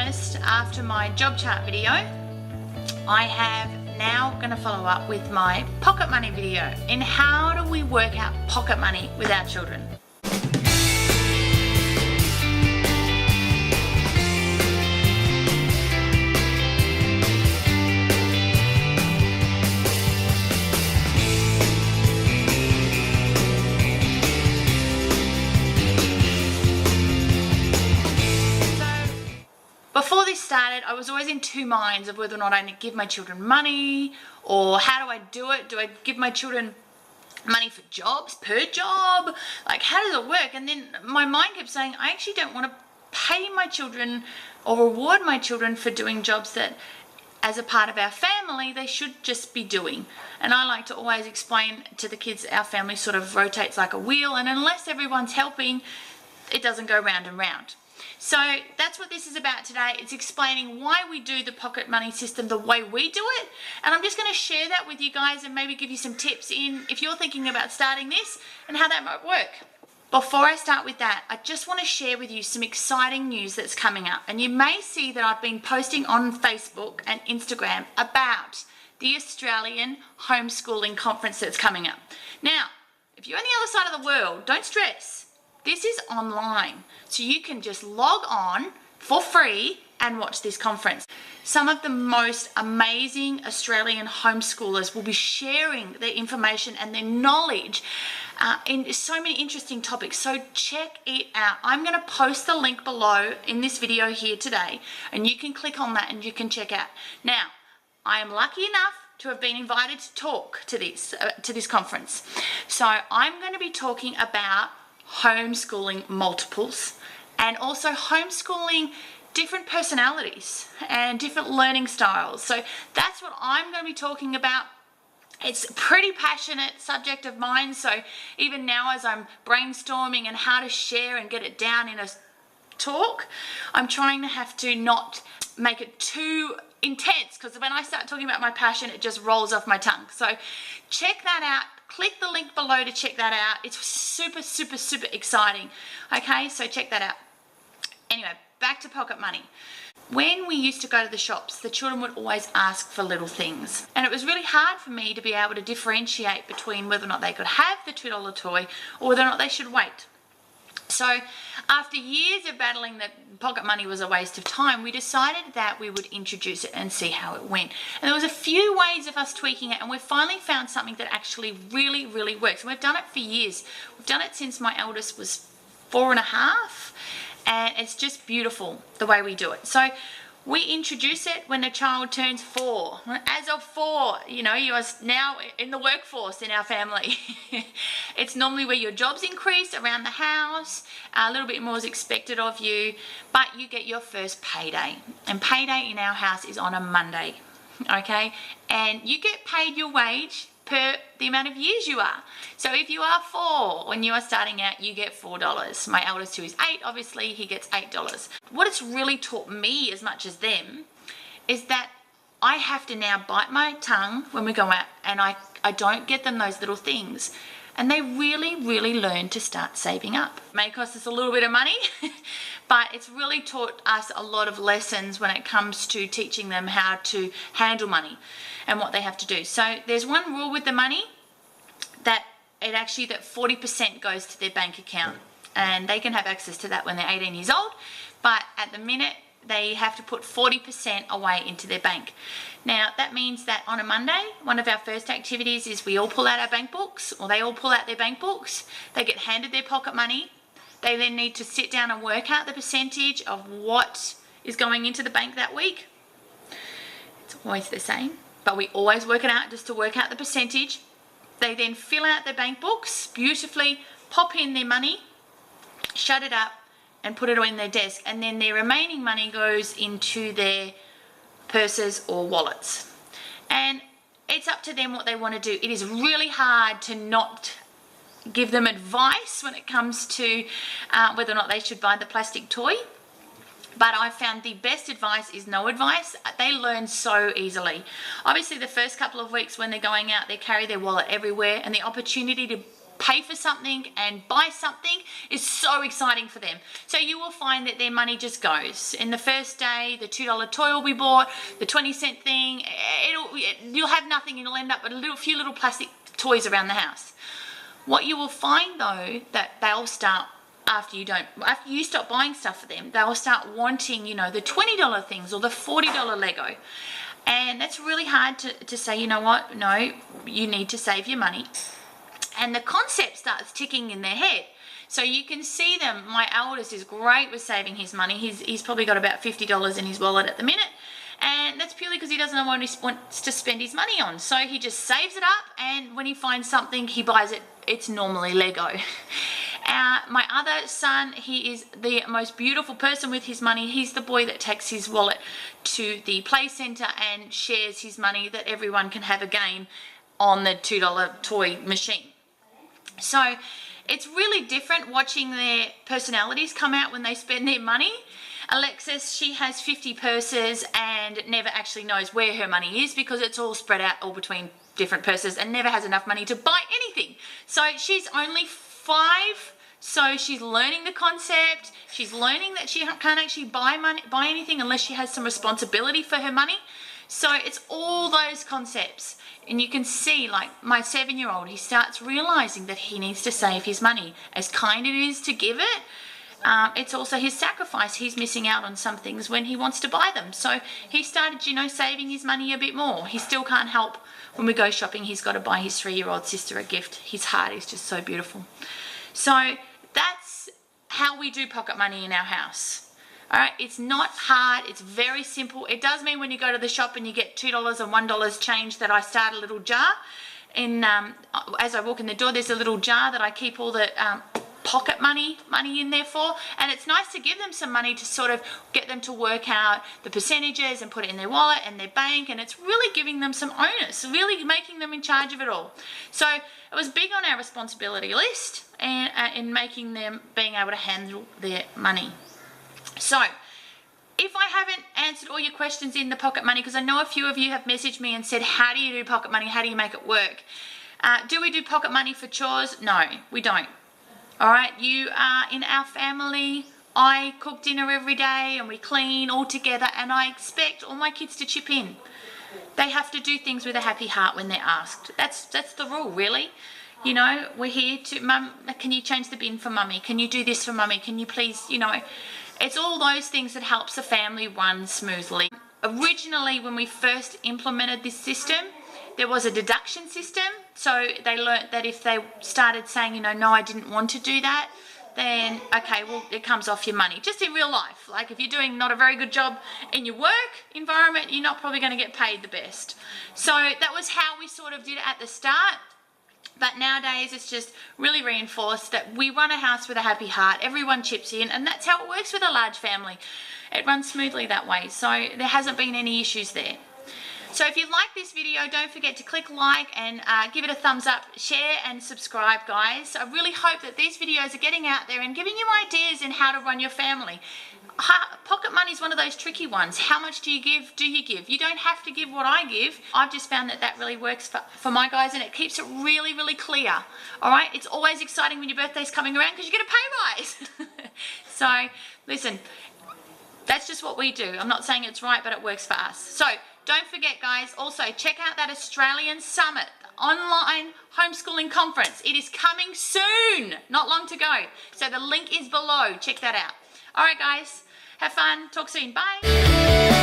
promised, after my job chart video, I have now going to follow up with my pocket money video. And how do we work out pocket money with our children? Before this started, I was always in two minds of whether or not I give my children money, or how do I do it? Do I give my children money for jobs, per job? Like, how does it work? And then my mind kept saying, I actually don't want to pay my children or reward my children for doing jobs that, as a part of our family, they should just be doing. And I like to always explain to the kids, our family sort of rotates like a wheel, and unless everyone's helping, it doesn't go round and round. So that's what this is about today. It's explaining why we do the pocket money system the way we do it. And I'm just going to share that with you guys and maybe give you some tips in if you're thinking about starting this and how that might work. Before I start with that, I just want to share with you some exciting news that's coming up. And you may see that I've been posting on Facebook and Instagram about the Australian Homeschooling Conference that's coming up. Now, if you're on the other side of the world, don't stress. This is online, so you can just log on for free and watch this conference. Some of the most amazing Australian homeschoolers will be sharing their information and their knowledge in so many interesting topics, so check it out. I'm going to post the link below in this video here today, and you can click on that and you can check out. Now, I am lucky enough to have been invited to talk to this conference. So I'm going to be talking about homeschooling multiples, and also homeschooling different personalities and different learning styles. So that's what I'm going to be talking about. It's a pretty passionate subject of mine, so even now as I'm brainstorming and how to share and get it down in a talk, I'm trying to have to not make it too intense, because when I start talking about my passion, it just rolls off my tongue. So check that out. Click the link below to check that out. It's super, super, super exciting. Okay, so check that out. Anyway, back to pocket money. When we used to go to the shops, the children would always ask for little things. And it was really hard for me to be able to differentiate between whether or not they could have the $2 toy or whether or not they should wait. So after years of battling that pocket money was a waste of time, we decided that we would introduce it and see how it went. And there was a few ways of us tweaking it, and we finally found something that actually really, really works. And we've done it for years. We've done it since my eldest was 4.5, and it's just beautiful the way we do it. So we introduce it when a child turns 4. As of 4, you know, you are now in the workforce in our family. It's normally where your jobs increase around the house, a little bit more is expected of you, but you get your first payday. And payday in our house is on a Monday, okay? And you get paid your wage per the amount of years you are. So if you are 4, when you are starting out, you get $4. My eldest, who is 8, obviously, he gets $8. What it's really taught me as much as them is that I have to now bite my tongue when we go out, and I don't get them those little things. And they really, really learn to start saving up. It may cost us a little bit of money, but it's really taught us a lot of lessons when it comes to teaching them how to handle money and what they have to do. So there's one rule with the money, that 40% goes to their bank account, and they can have access to that when they're 18 years old, but at the minute they have to put 40% away into their bank. Now that means that on a Monday, one of our first activities is we all pull out our bank books, or they all pull out their bank books. They get handed their pocket money. They then need to sit down and work out the percentage of what is going into the bank that week. It's always the same, but we always work it out just to work out the percentage. They then fill out their bank books beautifully, pop in their money, shut it up, and put it on their desk, and then their remaining money goes into their purses or wallets. And it's up to them what they want to do. It is really hard to not give them advice when it comes to whether or not they should buy the plastic toy. But I found the best advice is no advice. They learn so easily. Obviously, the first couple of weeks when they're going out, they carry their wallet everywhere, and the opportunity to pay for something and buy something is so exciting for them. So you will find that their money just goes. In the first day, the $2 toy will be bought, the 20-cent thing, you'll have nothing and you'll end up with a few little plastic toys around the house. What you will find though, that they'll start, after you stop buying stuff for them, they'll start wanting, you know, the $20 things or the $40 Lego. And that's really hard to say, you know what, no, you need to save your money. And the concept starts ticking in their head. So you can see them. My eldest is great with saving his money. He's probably got about $50 in his wallet at the minute. And that's purely because he doesn't know what he wants to spend his money on. So he just saves it up, and when he finds something, he buys it. It's normally Lego. My other son, he is the most beautiful person with his money. He's the boy that takes his wallet to the play center and shares his money that everyone can have a game on the $2 toy machine. So it's really different watching their personalities come out when they spend their money. Alexis, she has 50 purses and never actually knows where her money is because it's all spread out all between different purses and never has enough money to buy anything. So she's only 5, so she's learning the concept. She's learning that she can't actually buy anything unless she has some responsibility for her money. So it's all those concepts. And you can see, like, my 7-year-old, he starts realizing that he needs to save his money. As kind it is to give it, it's also his sacrifice. He's missing out on some things when he wants to buy them. So he started, you know, saving his money a bit more. He still can't help when we go shopping. He's got to buy his 3-year-old sister a gift. His heart is just so beautiful. So that's how we do pocket money in our house. All right, it's not hard, it's very simple. It does mean when you go to the shop and you get $2 and $1 change that I start a little jar. As I walk in the door, there's a little jar that I keep all the pocket money in there for. And it's nice to give them some money to sort of get them to work out the percentages and put it in their wallet and their bank. And it's really giving them some onus, really making them in charge of it all. So it was big on our responsibility list and in making them being able to handle their money. So, if I haven't answered all your questions in the pocket money, because I know a few of you have messaged me and said, how do you do pocket money? How do you make it work? Do we do pocket money for chores? No, we don't. All right, you are in our family. I cook dinner every day and we clean all together, and I expect all my kids to chip in. They have to do things with a happy heart when they're asked. That's the rule, really. You know, we're here to, Mum, can you change the bin for Mummy? Can you do this for Mummy? Can you please, you know, it's all those things that helps the family run smoothly. Originally, when we first implemented this system, there was a deduction system. So they learnt that if they started saying, you know, no, I didn't want to do that, then, okay, well, it comes off your money. Just in real life. Like if you're doing not a very good job in your work environment, you're not probably going to get paid the best. So that was how we sort of did it at the start. But nowadays it's just really reinforced that we run a house with a happy heart. Everyone chips in, and that's how it works with a large family. It runs smoothly that way. So there hasn't been any issues there. So if you like this video, don't forget to click like and give it a thumbs up, share and subscribe, guys. I really hope that these videos are getting out there and giving you ideas in how to run your family. Pocket money is one of those tricky ones. How much do you give? Do you give? You don't have to give what I give. I've just found that that really works for my guys, and it keeps it really, really clear. All right? It's always exciting when your birthday's coming around because you get a pay rise. So, listen, that's just what we do. I'm not saying it's right, but it works for us. So, don't forget, guys, also check out that Australian Summit online homeschooling conference. It is coming soon. Not long to go. So the link is below. Check that out. All right, guys. Have fun. Talk soon. Bye.